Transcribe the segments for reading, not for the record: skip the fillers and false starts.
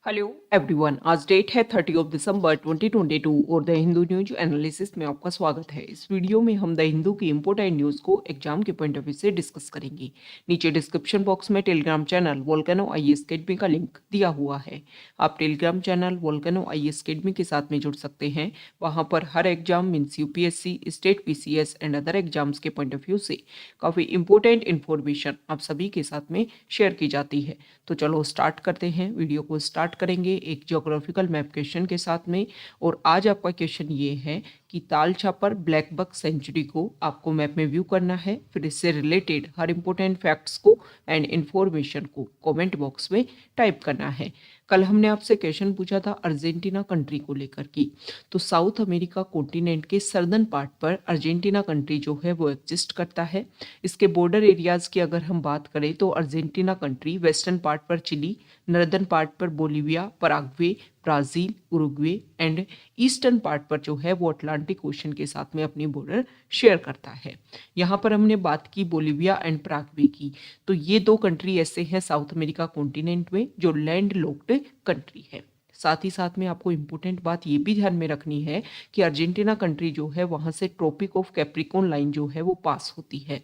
Hello everyone, आज date है 30 दिसंबर 2022 और द हिंदू न्यूज एनालिसिस में आपका स्वागत है। इस वीडियो में हम द हिंदू की इंपॉर्टेंट न्यूज़ को एग्जाम के पॉइंट ऑफ व्यू से डिस्कस करेंगे। नीचे डिस्क्रिप्शन बॉक्स में Telegram channel Volcano IAS Academy का लिंक दिया हुआ है। आप Telegram channel Volcano IAS Academy के साथ में जुड़ सकते हैं। वहाँ पर हर exam means UPSC, state PCS and other exams के पॉइंट ऑफ व्यू से काफ़ी इंपॉर्टेंट इन्फॉर्मेशन आप सभी के साथ में शेयर की जाती है। तो चलो स्टार्ट करते हैं। वीडियो को स्टार्ट करेंगे एक ज्योग्राफिकल मैप क्वेश्चन के साथ में। और आज आपका क्वेश्चन ये है कि Tal Chhapar black buck century को आपको मैप में व्यू करना है। फिर इससे रिलेटेड हर इंपॉर्टेंट फैक्ट्स को एंड इन्फॉर्मेशन को कमेंट बॉक्स में टाइप करना है। कल हमने आपसे क्वेश्चन पूछा था अर्जेंटीना कंट्री को लेकर की। तो साउथ अमेरिका कॉन्टिनेंट के सर्दर्न पार्ट पर अर्जेंटीना कंट्री जो है वो एग्जिस्ट करता है। इसके बॉर्डर एरियाज की अगर हम बात करें तो अर्जेंटीना कंट्री वेस्टर्न पार्ट पर चिली, नॉर्दर्न पार्ट पर Bolivia, Paraguay, Brazil, Uruguay and eastern part पर जो है वो अटलांटिक ओशन के साथ में अपनी बॉर्डर शेयर करता है। यहाँ पर हमने बात की बोलिविया एंड पराग्वे की। तो ये दो कंट्री ऐसे हैं साउथ अमेरिका कॉन्टिनेंट में जो लैंड लॉक्ड कंट्री है। साथ ही साथ में आपको इम्पोर्टेंट बात ये भी ध्यान में रखनी है कि अर्जेंटीना कंट्री जो है वहाँ से ट्रॉपिक ऑफ कैप्रिकॉन लाइन जो है वो पास होती है।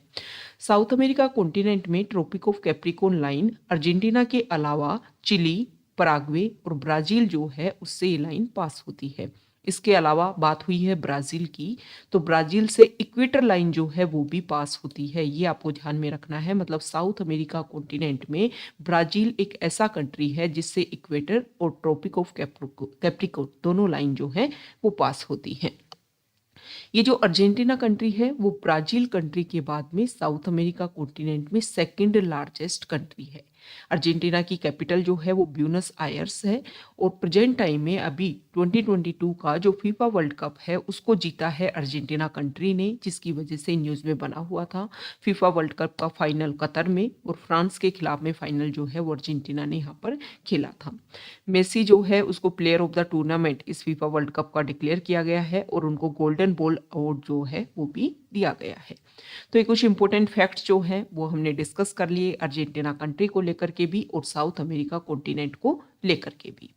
साउथ अमेरिका कॉन्टिनेंट में tropic of Capricorn line Argentina के अलावा चिली, पराग्वे और ब्राज़ील जो है उससे ये लाइन पास होती है। इसके अलावा बात हुई है ब्राज़ील की, तो ब्राज़ील से इक्वेटर लाइन जो है वो भी पास होती है। ये आपको ध्यान में रखना है। मतलब साउथ अमेरिका कॉन्टिनेंट में ब्राज़ील एक ऐसा कंट्री है जिससे इक्वेटर और ट्रॉपिक ऑफ कैप्रिकॉन दोनों लाइन जो है वो पास होती हैं। ये जो अर्जेंटीना कंट्री है वो ब्राज़ील कंट्री के बाद में साउथ अमेरिका कॉन्टिनेंट में सेकंड लार्जेस्ट कंट्री है। अर्जेंटीना की कैपिटल जो है वो ब्यूनस आयर्स है। और प्रेजेंट टाइम में अभी 2022 का जो फीफा वर्ल्ड कप है उसको जीता है अर्जेंटीना कंट्री ने, जिसकी वजह से न्यूज़ में बना हुआ था। फीफा वर्ल्ड कप का फाइनल कतर में और फ्रांस के खिलाफ में फाइनल जो है वो अर्जेंटीना ने यहाँ पर खेला था। मेसी जो है उसको प्लेयर ऑफ द टूर्नामेंट इस फीफा वर्ल्ड कप का डिक्लेयर किया गया है और उनको गोल्डन बॉल अवार्ड जो है वो भी दिया गया है। तो ये कुछ इंपॉर्टेंट फैक्ट्स जो हैं वो हमने डिस्कस कर लिए अर्जेंटीना कंट्री को लेकर के भी और साउथ अमेरिका कॉन्टिनेंट को लेकर के भी।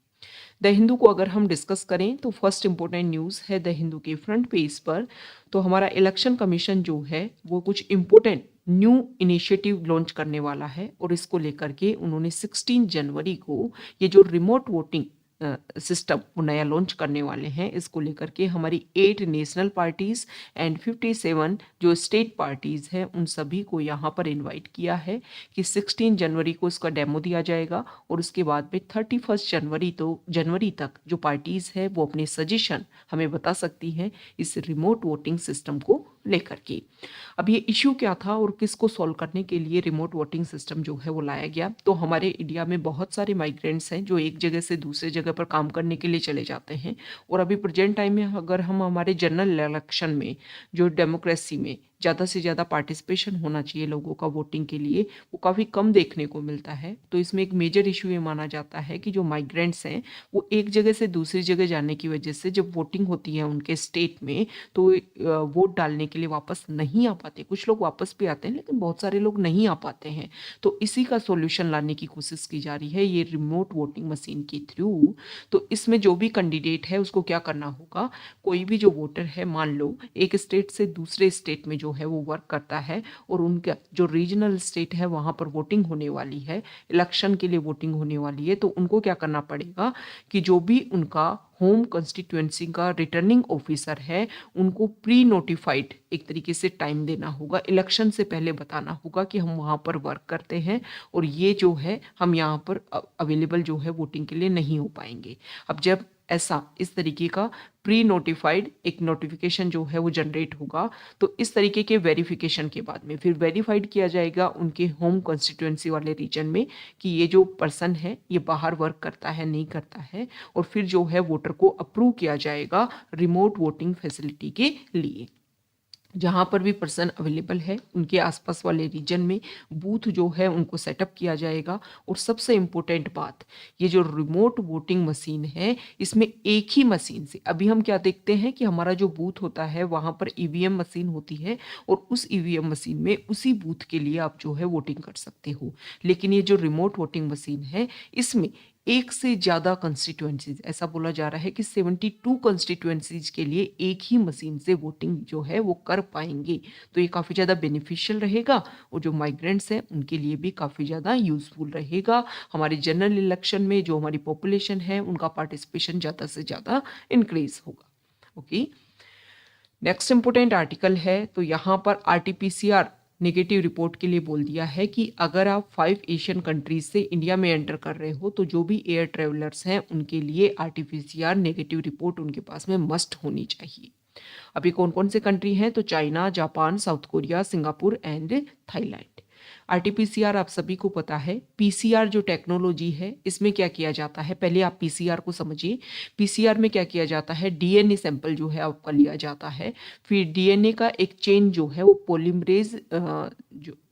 द हिंदू को अगर हम डिस्कस करें तो फर्स्ट इंपॉर्टेंट न्यूज़ है द हिंदू के फ्रंट पेज पर। तो हमारा इलेक्शन कमीशन जो है वो कुछ इंपॉर्टेंट न्यू इनिशिएटिव लॉन्च करने वाला है और इसको लेकर के उन्होंने 16 जनवरी को ये जो रिमोट वोटिंग सिस्टम वो नया लॉन्च करने वाले हैं। इसको लेकर के हमारी 8 नेशनल पार्टीज़ एंड 57 जो स्टेट पार्टीज़ हैं उन सभी को यहाँ पर इनवाइट किया है कि 16 जनवरी को इसका डेमो दिया जाएगा और उसके बाद में 31 जनवरी तक जो पार्टीज़ है वो अपने सजेशन हमें बता सकती हैं इस रिमोट वोटिंग सिस्टम को लेकर के। अब ये इश्यू क्या था और किसको सॉल्व करने के लिए रिमोट वोटिंग सिस्टम जो है वो लाया गया। तो हमारे इंडिया में बहुत सारे माइग्रेंट्स हैं जो एक जगह से दूसरे जगह पर काम करने के लिए चले जाते हैं। और अभी प्रेजेंट टाइम में अगर हम हमारे जनरल इलेक्शन में जो डेमोक्रेसी में ज़्यादा से ज़्यादा पार्टिसिपेशन होना चाहिए लोगों का वोटिंग के लिए, वो काफ़ी कम देखने को मिलता है। तो इसमें एक मेजर इशू ये माना जाता है कि जो माइग्रेंट्स हैं वो एक जगह से दूसरी जगह जाने की वजह से जब वोटिंग होती है उनके स्टेट में तो वोट डालने के लिए वापस नहीं आ पाते। कुछ लोग वापस भी आते हैं लेकिन बहुत सारे लोग नहीं आ पाते हैं। तो इसी का सॉल्यूशन लाने की कोशिश की जा रही है ये रिमोट वोटिंग मशीन के थ्रू। तो इसमें जो भी कैंडिडेट है उसको क्या करना होगा, कोई भी जो वोटर है मान लो एक स्टेट से दूसरे स्टेट में जो है वो वर्क करता है और उनका जो रीजनल स्टेट है वहाँ पर वोटिंग होने वाली है, इलेक्शन के लिए वोटिंग होने वाली है, तो उनको क्या करना पड़ेगा कि जो भी उनका होम कंस्टिट्यूएंसी का रिटर्निंग ऑफिसर है उनको प्री नोटिफाइड एक तरीके से टाइम देना होगा। इलेक्शन से पहले बताना होगा कि हम वहाँ पर वर्क करते हैं और ये जो है हम यहाँ पर अवेलेबल जो है वोटिंग के लिए नहीं हो पाएंगे। अब जब ऐसा इस तरीके का प्री नोटिफाइड एक नोटिफिकेशन जो है वो जनरेट होगा तो इस तरीके के वेरिफिकेशन के बाद में फिर वेरीफाइड किया जाएगा उनके होम कॉन्स्टिट्यूएंसी वाले रीजन में कि ये जो पर्सन है ये बाहर वर्क करता है नहीं करता है। और फिर जो है वोटर को अप्रूव किया जाएगा रिमोट वोटिंग फैसिलिटी के लिए। जहाँ पर भी पर्सन अवेलेबल है उनके आसपास वाले रीजन में बूथ जो है उनको सेटअप किया जाएगा। और सबसे इम्पोर्टेंट बात, ये जो रिमोट वोटिंग मशीन है इसमें एक ही मशीन से अभी हम क्या देखते हैं कि हमारा जो बूथ होता है वहाँ पर ईवीएम मशीन होती है और उस ईवीएम मशीन में उसी बूथ के लिए आप जो है वोटिंग कर सकते हो। लेकिन ये जो रिमोट वोटिंग मशीन है इसमें एक से ज़्यादा कंस्टिट्यूएंसीज, ऐसा बोला जा रहा है कि 72 कंस्टिट्यूएंसीज के लिए एक ही मशीन से वोटिंग जो है वो कर पाएंगे। तो ये काफ़ी ज़्यादा बेनिफिशियल रहेगा और जो माइग्रेंट्स हैं उनके लिए भी काफ़ी ज़्यादा यूज़फुल रहेगा। हमारे जनरल इलेक्शन में जो हमारी पॉपुलेशन है उनका पार्टिसिपेशन ज़्यादा से ज़्यादा इंक्रीज होगा। ओके, नेक्स्ट इंपोर्टेंट आर्टिकल है, तो यहाँ पर आरटीपीसीआर नेगेटिव रिपोर्ट के लिए बोल दिया है कि अगर आप 5 एशियन कंट्रीज से इंडिया में एंटर कर रहे हो तो जो भी एयर ट्रेवलर्स हैं उनके लिए आरटीपीसीआर नेगेटिव रिपोर्ट उनके पास में मस्ट होनी चाहिए। अभी कौन कौन से कंट्री हैं, तो China, Japan, south Korea, Singapore and Thailand. RTPCR आप सभी को पता है, पीसीआर जो टेक्नोलॉजी है इसमें क्या किया जाता है, पहले आप पीसीआर को समझिए। पीसीआर में क्या किया जाता है, डीएनए सैंपल जो है आपका लिया जाता है, फिर डीएनए का एक चेन जो है वो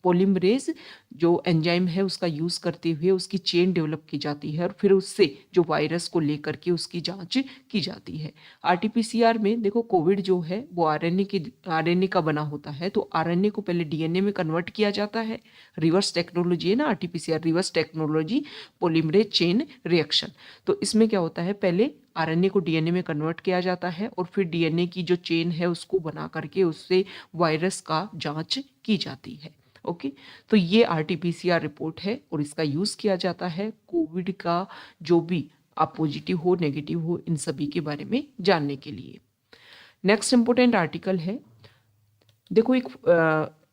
पोलिमरेज जो एंजाइम है उसका यूज करते हुए उसकी चेन डेवलप की जाती है और फिर उससे जो वायरस को लेकर के उसकी जांच की जाती है। आरटीपीसीआर में देखो, कोविड जो है वो आरएनए का बना होता है, तो आरएनए को पहले डीएनए में कन्वर्ट किया जाता है। रिवर्स टेक्नोलॉजी है ना RTPCR, reverse technology polymerase chain reaction. तो इसमें क्या होता है, पहले आरएनए को डीएनए में कन्वर्ट किया जाता है और फिर डीएनए की जो चेन है उसको बना करके उससे वायरस का जांच की जाती है। ओके, तो ये आरटीपीसीआर रिपोर्ट है और इसका यूज किया जाता है कोविड का जो भी आप पॉजिटिव हो नेगेटिव हो इन सभी के बारे में जानने के लिए। नेक्स्ट इंपोर्टेंट आर्टिकल है, देखो एक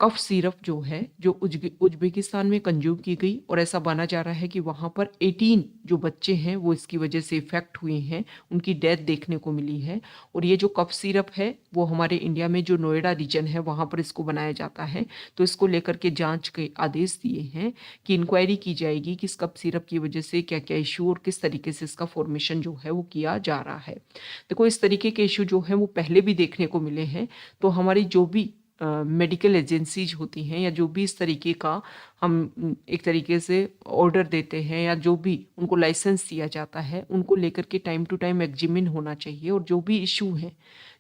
कफ सिरप जो है जो उज्बेकिस्तान में कंज्यूम की गई और ऐसा माना जा रहा है कि वहाँ पर 18 जो बच्चे हैं वो इसकी वजह से इफेक्ट हुए हैं, उनकी डेथ देखने को मिली है। और ये जो कफ सिरप है वो हमारे इंडिया में जो नोएडा रीजन है वहाँ पर इसको बनाया जाता है। तो इसको लेकर के जांच के आदेश दिए हैं कि इंक्वायरी की जाएगी कि इस कफ सिरप की वजह से क्या क्या इशू और किस तरीके से इसका फॉर्मेशन जो है वो किया जा रहा है। देखो इस तरीके के इशू जो है वो पहले भी देखने को मिले हैं। तो हमारी जो भी मेडिकल एजेंसीज होती हैं या जो भी इस तरीके का हम एक तरीके से ऑर्डर देते हैं या जो भी उनको लाइसेंस दिया जाता है उनको लेकर के टाइम टू टाइम एग्जामिन होना चाहिए। और जो भी इशू हैं,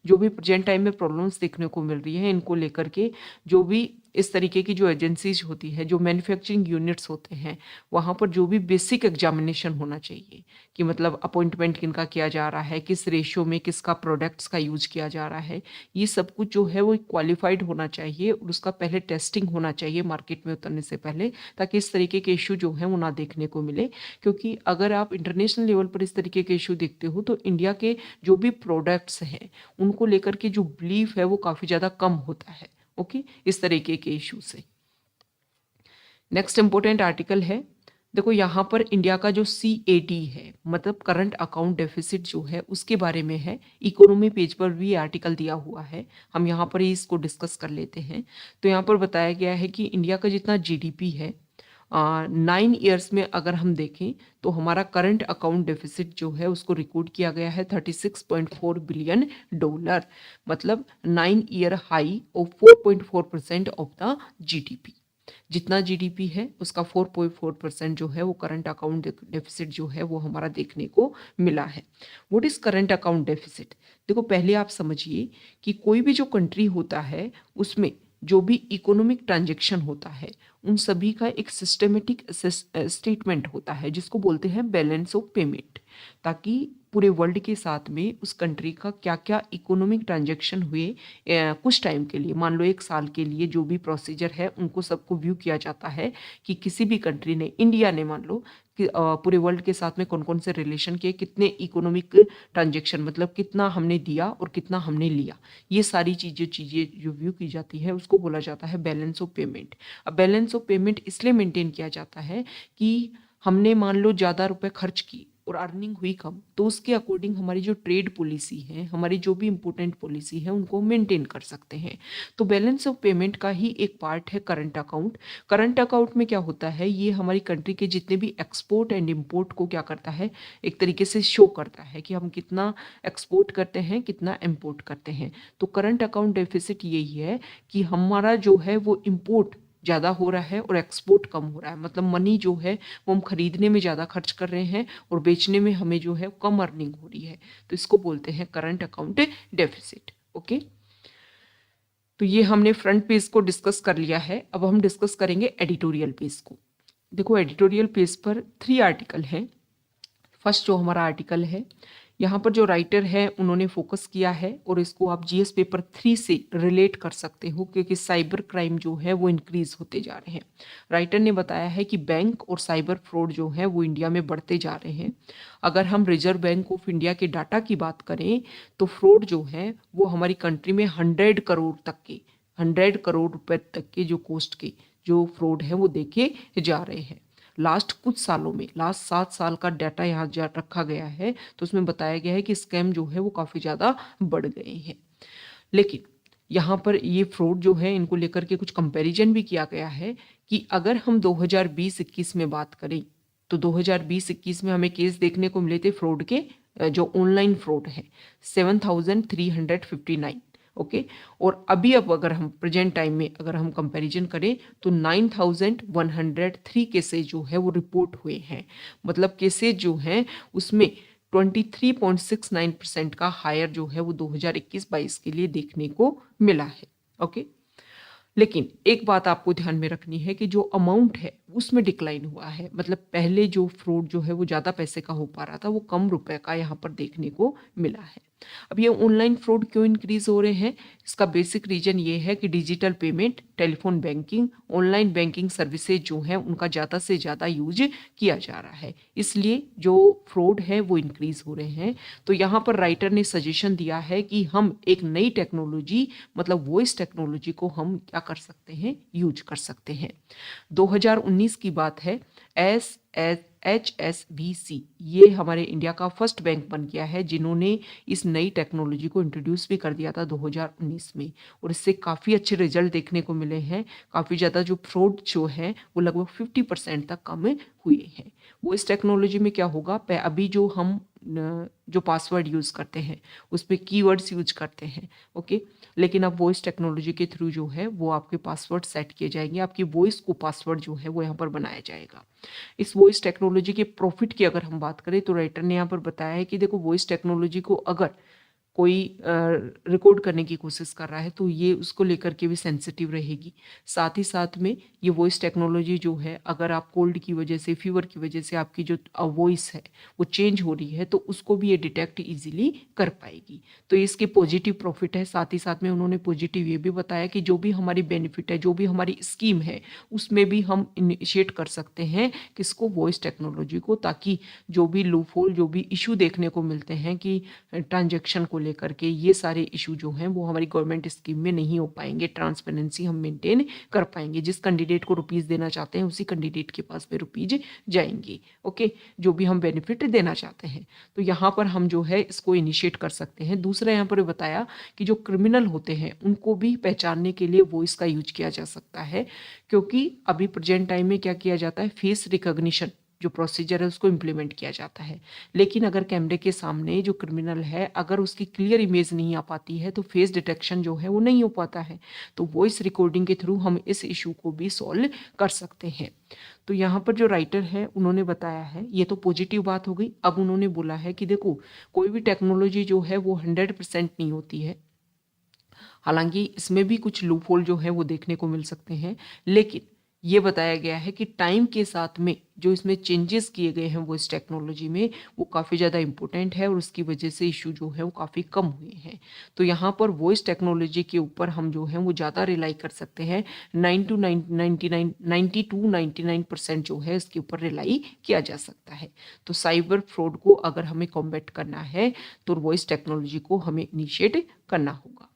जो भी प्रेजेंट टाइम में प्रॉब्लम्स देखने को मिल रही हैं, इनको लेकर के जो भी इस तरीके की जो एजेंसीज होती है, जो मैन्युफैक्चरिंग यूनिट्स होते हैं, वहाँ पर जो भी बेसिक एग्जामिनेशन होना चाहिए कि मतलब अपॉइंटमेंट किनका किया जा रहा है, किस रेशियो में किसका प्रोडक्ट्स का यूज किया जा रहा है, ये सब कुछ जो है वो क्वालिफाइड होना चाहिए और उसका पहले टेस्टिंग होना चाहिए मार्केट में उतरने से पहले, ताकि इस तरीके के इशू जो है वो ना देखने को मिले। क्योंकि अगर आप इंटरनेशनल लेवल पर इस तरीके के इशू देखते हो तो इंडिया के जो भी प्रोडक्ट्स हैं उनको लेकर के जो बिलीफ है वो काफ़ी ज़्यादा कम होता है। ओके, इस तरीके के इशू से। नेक्स्ट इंपोर्टेंट आर्टिकल है, देखो यहाँ पर इंडिया का जो CAD है मतलब करंट अकाउंट डेफिसिट जो है उसके बारे में है। इकोनॉमी पेज पर भी आर्टिकल दिया हुआ है, हम यहाँ पर ही इसको डिस्कस कर लेते हैं। तो यहाँ पर बताया गया है कि इंडिया का जितना GDP है 9 ईयर्स में अगर हम देखें तो हमारा करंट अकाउंट डेफिसिट जो है उसको रिकॉर्ड किया गया है $36.4 बिलियन, मतलब 9 year high of 4.4% of the GDP। जितना GDP है उसका 4.4% जो है वो करंट अकाउंट डेफिसिट जो है वो हमारा देखने को मिला है। What is current account deficit? देखो पहले आप समझिए कि कोई भी जो कंट्री होता है उसमें जो भी इकोनॉमिक ट्रांजैक्शन होता है उन सभी का एक सिस्टमेटिक स्टेटमेंट होता है जिसको बोलते हैं बैलेंस ऑफ पेमेंट, ताकि पूरे वर्ल्ड के साथ में उस कंट्री का क्या क्या इकोनॉमिक ट्रांजैक्शन हुए कुछ टाइम के लिए, मान लो 1 साल के लिए जो भी प्रोसीजर है उनको सबको व्यू किया जाता है कि किसी भी कंट्री ने, इंडिया ने मान लो कि पूरे वर्ल्ड के साथ में कौन कौन से रिलेशन किए, कितने इकोनॉमिक ट्रांजैक्शन मतलब कितना हमने दिया और कितना हमने लिया, ये सारी चीज़ें जो व्यू की जाती है उसको बोला जाता है बैलेंस ऑफ पेमेंट। अब बैलेंस ऑफ पेमेंट इसलिए मेंटेन किया जाता है कि हमने मान लो ज़्यादा रुपए खर्च किए और अर्निंग हुई कम, तो उसके अकॉर्डिंग हमारी जो ट्रेड पॉलिसी है, हमारी जो भी इंपॉर्टेंट पॉलिसी है उनको मेंटेन कर सकते हैं। तो बैलेंस ऑफ पेमेंट का ही एक पार्ट है करंट अकाउंट। करंट अकाउंट में क्या होता है, ये हमारी कंट्री के जितने भी एक्सपोर्ट एंड इम्पोर्ट को क्या करता है, एक तरीके से शो करता है कि हम कितना एक्सपोर्ट करते हैं, कितना इम्पोर्ट करते हैं। तो करंट अकाउंट डेफिसिट यही है कि हमारा जो है वो इम्पोर्ट ज़्यादा हो रहा है और एक्सपोर्ट कम हो रहा है, मतलब मनी जो है वो हम खरीदने में ज़्यादा खर्च कर रहे हैं और बेचने में हमें जो है कम अर्निंग हो रही है। तो इसको बोलते हैं करंट अकाउंट डेफिसिट। ओके, तो ये हमने फ्रंट पेज को डिस्कस कर लिया है। अब हम डिस्कस करेंगे एडिटोरियल पेज को। देखो एडिटोरियल पेज पर 3 आर्टिकल हैं। फर्स्ट जो हमारा आर्टिकल है, यहाँ पर जो राइटर है उन्होंने फोकस किया है और इसको आप जीएस पेपर 3 से रिलेट कर सकते हो, क्योंकि साइबर क्राइम जो है वो इंक्रीज होते जा रहे हैं। राइटर ने बताया है कि बैंक और साइबर फ्रॉड जो है वो इंडिया में बढ़ते जा रहे हैं। अगर हम रिजर्व बैंक ऑफ इंडिया के डाटा की बात करें तो फ्रॉड जो है वो हमारी कंट्री में 100 करोड़ रुपए तक के जो कॉस्ट के जो फ्रॉड है वो देखे जा रहे हैं। लास्ट कुछ सालों में, लास्ट 7 साल का डाटा यहाँ रखा गया है, तो उसमें बताया गया है कि स्कैम जो है वो काफ़ी ज़्यादा बढ़ गए हैं। लेकिन यहाँ पर ये फ्रॉड जो है इनको लेकर के कुछ कंपैरिजन भी किया गया है कि अगर हम 2020-21 में बात करें तो 2020-21 में हमें केस देखने को मिले थे फ्रॉड के, जो ऑनलाइन फ्रॉड है 7,359। ओके, और अभी अब अगर हम प्रेजेंट टाइम में अगर हम कंपैरिजन करें तो 9,103 केसेज जो है वो रिपोर्ट हुए हैं। मतलब केसेज जो हैं उसमें 23.69% का हायर जो है वो 2021-22 के लिए देखने को मिला है। ओके, लेकिन एक बात आपको ध्यान में रखनी है कि जो अमाउंट है उसमें डिक्लाइन हुआ है। मतलब पहले जो फ्रॉड जो है वो ज़्यादा पैसे का हो पा रहा था, वो कम रुपए का यहाँ पर देखने को मिला है। अब ये ऑनलाइन फ्रॉड क्यों इंक्रीज हो रहे हैं, इसका बेसिक रीजन ये है कि digital payment, telephone banking, online banking services जो है उनका ज़्यादा से ज़्यादा यूज किया जा रहा है, इसलिए जो फ्रॉड है वो इंक्रीज हो रहे हैं। तो यहाँ पर राइटर ने सजेशन दिया है कि हम एक नई टेक्नोलॉजी मतलब वॉइस टेक्नोलॉजी को हम क्या कर सकते हैं, यूज कर सकते हैं। 2019 की बात है, HSBC ये हमारे इंडिया का फर्स्ट बैंक बन गया है जिन्होंने इस नई टेक्नोलॉजी को इंट्रोड्यूस भी कर दिया था 2019 में, और इससे काफ़ी अच्छे रिजल्ट देखने को मिले हैं। काफ़ी ज़्यादा जो फ्रॉड जो है वो लगभग 50% तक कम हुए हैं। वो इस टेक्नोलॉजी में क्या होगा, अभी जो हम जो पासवर्ड यूज़ करते हैं उस पर कीवर्ड्स यूज करते हैं। ओके, लेकिन अब वॉइस टेक्नोलॉजी के थ्रू जो है वो आपके पासवर्ड सेट किए जाएंगे, आपकी वॉइस को पासवर्ड जो है वो यहाँ पर बनाया जाएगा। इस वॉइस टेक्नोलॉजी के प्रॉफिट की अगर हम बात करें तो राइटर ने यहाँ पर बताया है कि देखो वॉइस टेक्नोलॉजी को अगर कोई रिकॉर्ड करने की कोशिश कर रहा है तो ये उसको लेकर के भी सेंसिटिव रहेगी। साथ ही साथ में ये वॉइस टेक्नोलॉजी जो है अगर आप कोल्ड की वजह से, फीवर की वजह से आपकी जो वॉइस है वो चेंज हो रही है तो उसको भी ये डिटेक्ट इजीली कर पाएगी। तो इसके पॉजिटिव प्रॉफिट है। साथ ही साथ में उन्होंने पॉजिटिव ये भी बताया कि जो भी हमारी बेनिफिट है, जो भी हमारी स्कीम है उसमें भी हम इनिशिएट कर सकते हैं किसको, वॉइस टेक्नोलॉजी को, ताकि जो भी लूपहोल, जो भी इशू देखने को मिलते हैं कि ट्रांजैक्शन को लेकर के, ये सारे इशू जो हैं वो हमारी गवर्नमेंट स्कीम में नहीं हो पाएंगे। ट्रांसपेरेंसी हम मेंटेन कर पाएंगे। जिस कैंडिडेट को रुपीज़ देना चाहते हैं उसी कैंडिडेट के पास में रुपीज़ जाएंगे। ओके, जो भी हम बेनिफिट देना चाहते हैं तो यहाँ पर हम जो है इसको इनिशिएट कर सकते हैं। दूसरा यहाँ पर बताया कि जो क्रिमिनल होते हैं उनको भी पहचानने के लिए वॉइस का यूज किया जा सकता है, क्योंकि अभी प्रेजेंट टाइम में क्या किया जाता है, फेस रिकॉग्निशन जो प्रोसीजर है उसको इम्प्लीमेंट किया जाता है। लेकिन अगर कैमरे के सामने जो क्रिमिनल है अगर उसकी क्लियर इमेज नहीं आ पाती है तो फेस डिटेक्शन जो है वो नहीं हो पाता है। तो वॉइस रिकॉर्डिंग के थ्रू हम इस इशू को भी सॉल्व कर सकते हैं। तो यहाँ पर जो राइटर है उन्होंने बताया है, ये तो पॉजिटिव बात हो गई। अब उन्होंने बोला है कि देखो कोई भी टेक्नोलॉजी जो है वो 100% नहीं होती है, हालांकि इसमें भी कुछ लूप होल जो है वो देखने को मिल सकते हैं, लेकिन ये बताया गया है कि टाइम के साथ में जो इसमें चेंजेस किए गए हैं वो इस टेक्नोलॉजी में वो काफ़ी ज़्यादा इंपॉर्टेंट है और उसकी वजह से इशू जो है वो काफ़ी कम हुए हैं। तो यहाँ पर वॉइस टेक्नोलॉजी के ऊपर हम जो है वो ज़्यादा रिलाई कर सकते हैं। 99% जो है इसके ऊपर रिलाई किया जा सकता है। तो साइबर फ्रॉड को अगर हमें कॉम्बैट करना है तो वॉइस टेक्नोलॉजी को हमें इनिशिएट करना होगा।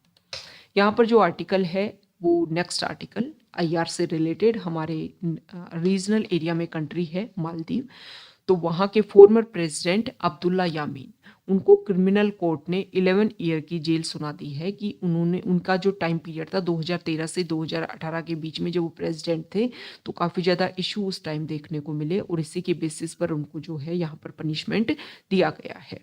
यहाँ पर जो आर्टिकल है वो नेक्स्ट आर्टिकल आईआर से रिलेटेड, हमारे रीजनल एरिया में कंट्री है मालदीव। तो वहाँ के फॉर्मर प्रेसिडेंट अब्दुल्ला यामीन, उनको क्रिमिनल कोर्ट ने 11 ईयर की जेल सुना दी है कि उन्होंने, उनका जो टाइम पीरियड था 2013 से 2018 के बीच में जब वो प्रेसिडेंट थे तो काफ़ी ज़्यादा इशू उस टाइम देखने को मिले और इसी के बेसिस पर उनको जो है यहाँ पर पनिशमेंट दिया गया है।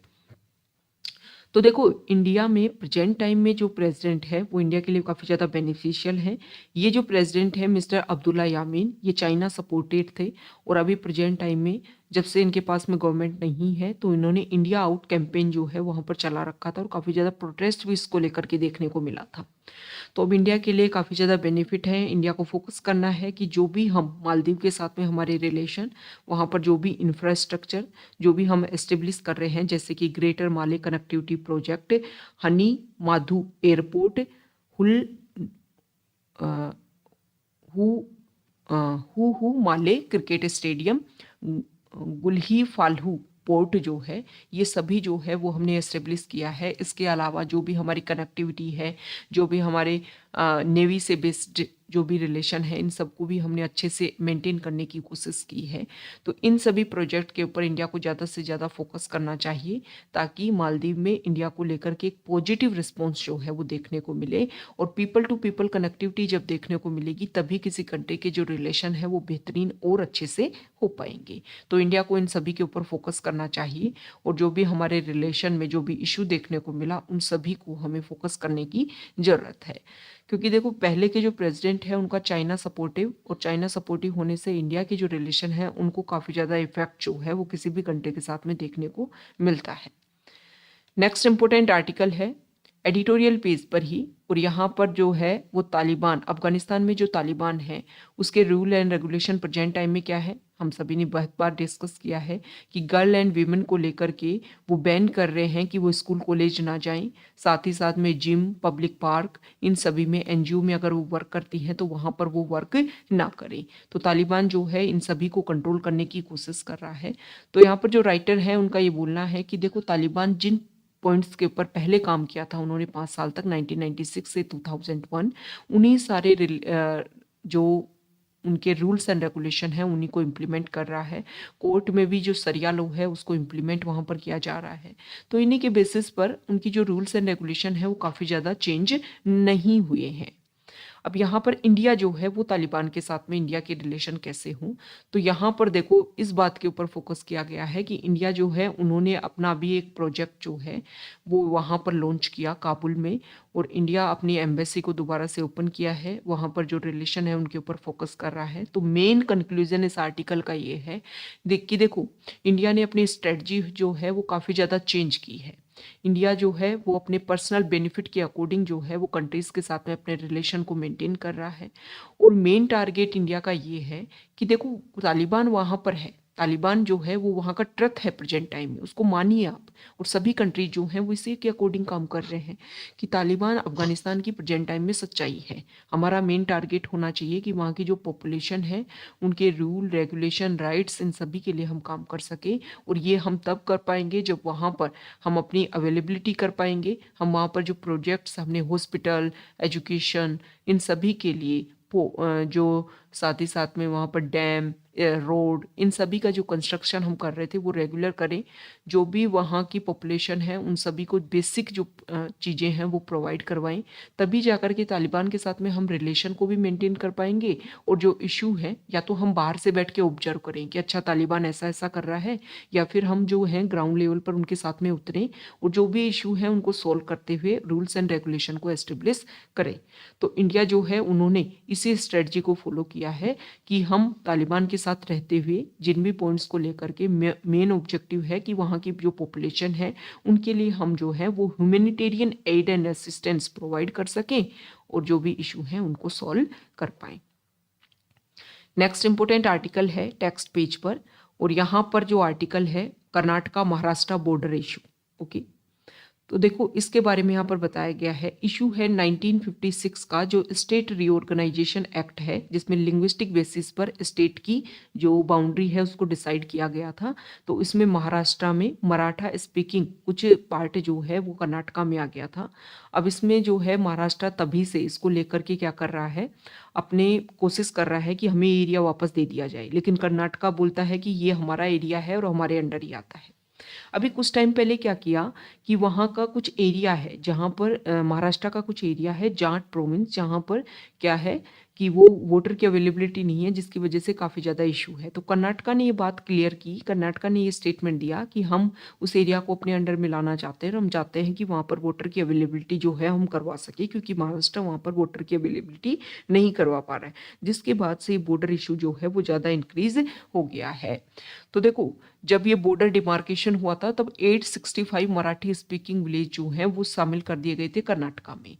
तो देखो इंडिया में प्रेजेंट टाइम में जो प्रेसिडेंट है वो इंडिया के लिए काफ़ी ज़्यादा बेनिफिशियल है। ये जो प्रेसिडेंट है मिस्टर अब्दुल्ला यामीन, ये चाइना सपोर्टेड थे और अभी प्रेजेंट टाइम में जब से इनके पास में गवर्नमेंट नहीं है तो इन्होंने इंडिया आउट कैंपेन जो है वहाँ पर चला रखा था और काफ़ी ज़्यादा प्रोटेस्ट भी इसको लेकर के देखने को मिला था। तो अब इंडिया के लिए काफ़ी ज़्यादा बेनिफिट है। इंडिया को फोकस करना है कि जो भी हम मालदीव के साथ में हमारे रिलेशन, वहाँ पर जो भी इंफ्रास्ट्रक्चर जो भी हम एस्टेब्लिश कर रहे हैं, जैसे कि greater Male connectivity project, Hanimaadhoo airport, हुल अ, Hulhumale cricket stadium, Gulhifalhu port जो है, ये सभी जो है वो हमने एस्टेब्लिश किया है। इसके अलावा जो भी हमारी कनेक्टिविटी है, जो भी हमारे नेवी से बेस्ड जो भी रिलेशन है, इन सबको भी हमने अच्छे से मेंटेन करने की कोशिश की है। तो इन सभी प्रोजेक्ट के ऊपर इंडिया को ज़्यादा से ज़्यादा फोकस करना चाहिए, ताकि मालदीव में इंडिया को लेकर के एक पॉजिटिव रिस्पॉन्स जो है वो देखने को मिले। और पीपल टू पीपल कनेक्टिविटी जब देखने को मिलेगी, तभी किसी कंट्री के जो रिलेशन है वो बेहतरीन और अच्छे से हो पाएंगे। तो इंडिया को इन सभी के ऊपर फोकस करना चाहिए, और जो भी हमारे रिलेशन में जो भी इशू देखने को मिला, उन सभी को हमें फोकस करने की ज़रूरत है। क्योंकि देखो, पहले के जो प्रेसिडेंट है उनका चाइना सपोर्टिव, और चाइना सपोर्टिव होने से इंडिया के जो रिलेशन है उनको काफ़ी ज़्यादा इफेक्ट जो है वो किसी भी कंट्री के साथ में देखने को मिलता है। नेक्स्ट इंपॉर्टेंट आर्टिकल है एडिटोरियल पेज पर ही, और यहाँ पर जो है वो तालिबान, अफगानिस्तान में जो तालिबान है उसके rule and regulation present time में क्या है, हम सभी ने बहुत बार डिस्कस किया है कि गर्ल एंड वीमेन को लेकर के वो बैन कर रहे हैं कि वो स्कूल कॉलेज ना जाएं। साथ ही साथ में जिम, पब्लिक पार्क, इन सभी में, एनजीओ में अगर वो वर्क करती हैं तो वहाँ पर वो वर्क ना करें। तो तालिबान जो है इन सभी को कंट्रोल करने की कोशिश कर रहा है। तो यहाँ पर जो राइटर है उनका ये बोलना है कि देखो, तालिबान जिन पॉइंट्स के ऊपर पहले काम किया था उन्होंने 5 साल तक, 1996 से 2001, उन्हीं सारे जो उनके रूल्स एंड रेगुलेशन है उन्हीं को इम्प्लीमेंट कर रहा है। कोर्ट में भी जो सरिया लॉ है उसको इम्प्लीमेंट वहाँ पर किया जा रहा है। तो इन्हीं के बेसिस पर उनकी जो रूल्स एंड रेगुलेशन है वो काफ़ी ज़्यादा चेंज नहीं हुए हैं। अब यहाँ पर इंडिया जो है वो तालिबान के साथ में इंडिया के रिलेशन कैसे हों, तो यहाँ पर देखो इस बात के ऊपर फोकस किया गया है कि इंडिया जो है उन्होंने अपना भी एक प्रोजेक्ट जो है वो वहाँ पर लॉन्च किया काबुल में, और इंडिया अपनी एम्बेसी को दोबारा से ओपन किया है, वहाँ पर जो रिलेशन है उनके ऊपर फोकस कर रहा है। तो मेन कंक्लूजन इस आर्टिकल का ये है देखो, इंडिया ने अपनी स्ट्रेटजी जो है वो काफ़ी ज़्यादा चेंज की है। इंडिया जो है वो अपने पर्सनल बेनिफिट के अकॉर्डिंग जो है वो कंट्रीज़ के साथ में अपने रिलेशन को मेंटेन कर रहा है। और मेन टारगेट इंडिया का ये है कि देखो, तालिबान वहाँ पर है, तालिबान जो है वो वहाँ का ट्रथ है प्रेजेंट टाइम में, उसको मानिए आप। और सभी कंट्री जो हैं वो इसी के अकॉर्डिंग काम कर रहे हैं कि तालिबान अफगानिस्तान की प्रेजेंट टाइम में सच्चाई है। हमारा मेन टारगेट होना चाहिए कि वहाँ की जो पॉपुलेशन है उनके रूल रेगुलेशन राइट्स इन सभी के लिए हम काम कर सके। और ये हम तब कर पाएंगे जब वहाँ पर हम अपनी अवेलेबिलिटी कर पाएंगे, हम वहाँ पर जो प्रोजेक्ट्स हमने हॉस्पिटल, एजुकेशन, इन सभी के लिए जो साथ ही साथ में वहाँ पर डैम, रोड, इन सभी का जो कंस्ट्रक्शन हम कर रहे थे वो रेगुलर करें। जो भी वहाँ की पॉपुलेशन है उन सभी को बेसिक जो चीज़ें हैं वो प्रोवाइड करवाएं, तभी जाकर के तालिबान के साथ में हम रिलेशन को भी मेंटेन कर पाएंगे। और जो इशू है, या तो हम बाहर से बैठ के ऑब्जर्व करें कि अच्छा तालिबान ऐसा ऐसा कर रहा है, या फिर हम जो है ग्राउंड लेवल पर उनके साथ में उतरें और जो भी इशू है उनको सॉल्व करते हुए रूल्स एंड रेगुलेशन को एस्टेब्लिश करें। तो इंडिया जो है उन्होंने इसी स्ट्रेटजी को फॉलो किया है कि हम तालिबान के साथ रहते हुए जिन भी पॉइंट्स को लेकर के मेन ऑब्जेक्टिव है कि वहाँ की जो पॉपुलेशन है उनके लिए हम जो है वो humanitarian add and assistance provide कर सकें, और जो भी इशू हैं उनको सॉल्व कर पाएं। नेक्स्ट इंपॉर्टेंट आर्टिकल है टेक्स्ट पेज पर, और यहाँ पर जो आर्टिकल है Karnataka Maharashtra border issue. Okay, तो देखो इसके बारे में यहाँ पर बताया गया है। इशू है 1956 का जो स्टेट रीऑर्गेनाइजेशन एक्ट है, जिसमें लिंग्विस्टिक बेसिस पर स्टेट की जो बाउंड्री है उसको डिसाइड किया गया था। तो इसमें महाराष्ट्र में मराठा स्पीकिंग कुछ पार्ट जो है वो कर्नाटका में आ गया था। अब इसमें जो है महाराष्ट्र तभी से इसको लेकर के क्या कर रहा है, अपने कोशिश कर रहा है कि हमें एरिया वापस दे दिया जाए, लेकिन कर्नाटका बोलता है कि ये हमारा एरिया है और हमारे अंडर ही आता है। अभी कुछ टाइम पहले क्या किया कि वहाँ का कुछ एरिया है जहाँ पर महाराष्ट्र का कुछ एरिया है जाट प्रोविंस, जहाँ पर क्या है कि वो वोटर की अवेलेबिलिटी नहीं है, जिसकी वजह से काफ़ी ज़्यादा इशू है। तो कर्नाटका ने ये बात क्लियर की, कर्नाटका ने ये स्टेटमेंट दिया कि हम उस एरिया को अपने अंडर में लाना चाहते हैं और हम चाहते हैं कि वहाँ पर वोटर की अवेलेबिलिटी जो है हम करवा सके, क्योंकि महाराष्ट्र वहाँ पर वोटर की अवेलेबिलिटी नहीं करवा पा रहा है, जिसके बाद से बॉर्डर इशू जो है वो ज़्यादा इंक्रीज हो गया है। तो देखो जब ये बॉर्डर डिमार्केशन हुआ था तब 865 मराठी स्पीकिंग विलेज जो हैं वो शामिल कर दिए गए थे कर्नाटका में।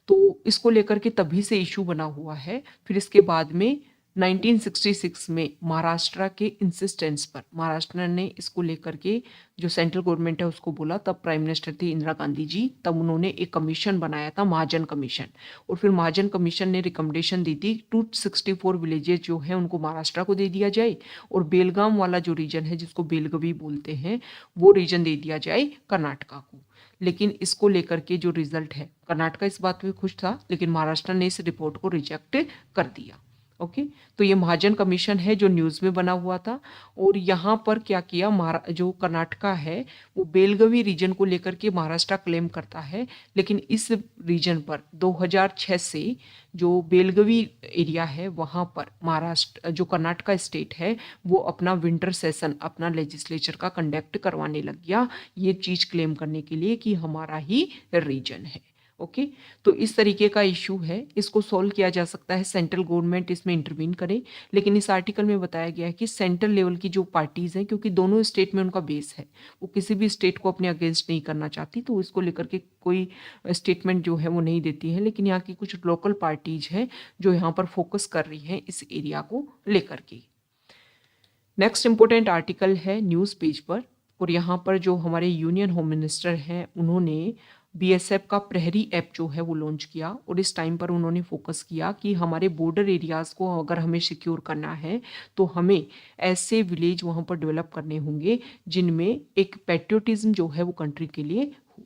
तो इसको लेकर के तभी से इशू बना हुआ है। फिर इसके बाद में 1966 में महाराष्ट्र के इंसिस्टेंस पर महाराष्ट्र ने इसको लेकर के जो सेंट्रल गवर्नमेंट है उसको बोला, तब प्राइम मिनिस्टर थी इंदिरा गांधी जी, तब उन्होंने एक कमीशन बनाया था महाजन कमीशन, और फिर महाजन कमीशन ने रिकमेंडेशन दी थी 264 विलेजेस जो है उनको महाराष्ट्र को दे दिया जाए, और बेलगाम वाला जो रीजन है जिसको बेलगवी बोलते हैं वो रीजन दे दिया जाए कर्नाटका को। लेकिन इसको लेकर के जो रिजल्ट है, कर्नाटका इस बात पे खुश था लेकिन महाराष्ट्र ने इस रिपोर्ट को रिजेक्ट कर दिया। ओके, तो ये महाजन कमीशन है जो न्यूज़ में बना हुआ था। और यहाँ पर क्या किया, जो कर्नाटका है वो बेलगवी रीजन को लेकर के महाराष्ट्र क्लेम करता है, लेकिन इस रीजन पर 2006 से जो बेलगवी एरिया है वहाँ पर महाराष्ट्र जो कर्नाटका स्टेट है वो अपना विंटर सेशन अपना लेजिस्लेचर का कंडक्ट करवाने लग गया, ये चीज़ क्लेम करने के लिए कि हमारा ही रीजन है। ओके, तो इस तरीके का इशू है, इसको सॉल्व किया जा सकता है, सेंट्रल गवर्नमेंट इसमें इंटरवीन करे। लेकिन इस आर्टिकल में बताया गया है कि सेंट्रल लेवल की जो पार्टीज हैं, क्योंकि दोनों स्टेट में उनका बेस है, वो किसी भी स्टेट को अपने अगेंस्ट नहीं करना चाहती, तो इसको लेकर के कोई स्टेटमेंट जो है वो नहीं देती है। लेकिन यहाँ की कुछ लोकल पार्टीज हैं जो यहाँ पर फोकस कर रही हैं इस एरिया को लेकर के। नेक्स्ट इंपॉर्टेंट आर्टिकल है न्यूज़ पेज पर, और यहाँ पर जो हमारे यूनियन होम मिनिस्टर हैं उन्होंने बीएसएफ का प्रहरी ऐप जो है वो लॉन्च किया, और इस टाइम पर उन्होंने फोकस किया कि हमारे बॉर्डर एरियाज़ को अगर हमें सिक्योर करना है तो हमें ऐसे विलेज वहाँ पर डेवलप करने होंगे जिनमें एक पैट्रियोटिज्म जो है वो कंट्री के लिए हो।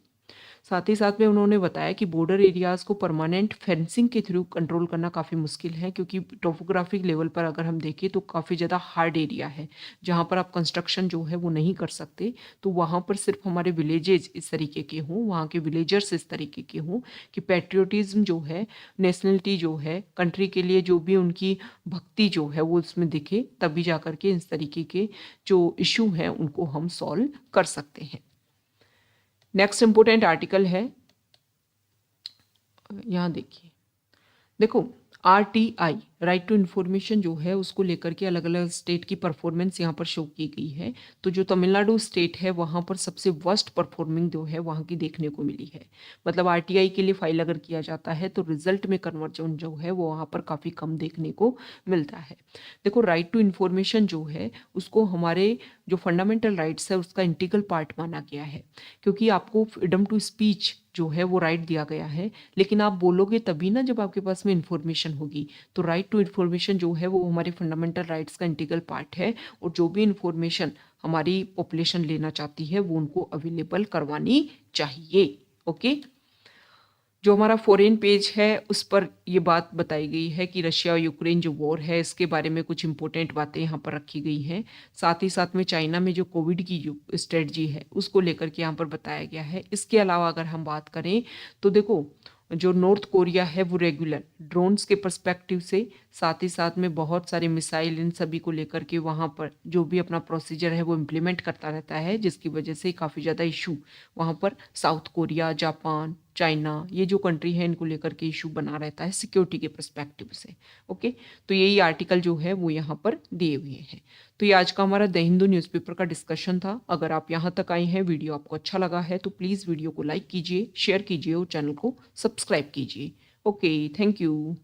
साथ ही साथ में उन्होंने बताया कि बॉर्डर एरियाज़ को परमानेंट फेंसिंग के थ्रू कंट्रोल करना काफ़ी मुश्किल है, क्योंकि टोपोग्राफिक लेवल पर अगर हम देखें तो काफ़ी ज़्यादा हार्ड एरिया है जहाँ पर आप कंस्ट्रक्शन जो है वो नहीं कर सकते। तो वहाँ पर सिर्फ हमारे विलेजेज इस तरीके के हों, वहाँ के विलेजर्स इस तरीके के हों कि पैट्रियोटिज्म जो है, नेशनलिटी जो है, कंट्री के लिए जो भी उनकी भक्ति जो है वो उसमें दिखे, तभी जा कर के इस तरीके के जो इशू हैं उनको हम सॉल्व कर सकते हैं। नेक्स्ट इंपोर्टेंट आर्टिकल है, यहाँ देखो RTI राइट टू इन्फॉर्मेशन जो है उसको लेकर के अलग अलग स्टेट की परफॉर्मेंस यहाँ पर शो की गई है। तो जो तमिलनाडु स्टेट है वहाँ पर सबसे वर्स्ट परफॉर्मिंग जो है वहाँ की देखने को मिली है। मतलब RTI के लिए फाइल अगर किया जाता है तो रिजल्ट में कन्वर्जन जो है वो वहाँ पर काफ़ी कम देखने को मिलता है। देखो, राइट टू इन्फॉर्मेशन जो है उसको हमारे जो फंडामेंटल राइट्स है उसका इंटीग्रल पार्ट माना गया है, क्योंकि आपको फ्रीडम टू स्पीच जो है वो राइट दिया गया है, लेकिन आप बोलोगे तभी ना जब आपके पास में इन्फॉर्मेशन होगी। तो राइट टू इन्फॉर्मेशन जो है वो हमारे फंडामेंटल राइट्स का इंटीग्रल पार्ट है, और जो भी इन्फॉर्मेशन हमारी पॉपुलेशन लेना चाहती है वो उनको अवेलेबल करवानी चाहिए। ओके, जो हमारा फॉरेन पेज है उस पर ये बात बताई गई है कि रशिया और यूक्रेन जो वॉर है इसके बारे में कुछ इंपॉर्टेंट बातें यहाँ पर रखी गई हैं। साथ ही साथ में चाइना में जो कोविड की जो स्ट्रेटजी है उसको लेकर के यहाँ पर बताया गया है। इसके अलावा अगर हम बात करें तो देखो, जो नॉर्थ कोरिया है वो रेगुलर ड्रोन्स के पर्सपेक्टिव से, साथ ही साथ में बहुत सारे मिसाइल इन सभी को लेकर के वहाँ पर जो भी अपना प्रोसीजर है वो इम्प्लीमेंट करता रहता है, जिसकी वजह से काफ़ी ज़्यादा इशू वहाँ पर साउथ कोरिया, जापान, चाइना, ये जो कंट्री है इनको लेकर के इशू बना रहता है सिक्योरिटी के पर्सपेक्टिव से। ओके, तो यही आर्टिकल जो है वो यहाँ पर दिए हुए हैं। तो ये आज का हमारा द हिंदू न्यूज़पेपर का डिस्कशन था। अगर आप यहाँ तक आए हैं, वीडियो आपको अच्छा लगा है तो प्लीज़ वीडियो को लाइक कीजिए, शेयर कीजिए और चैनल को सब्सक्राइब कीजिए। Okay, thank you.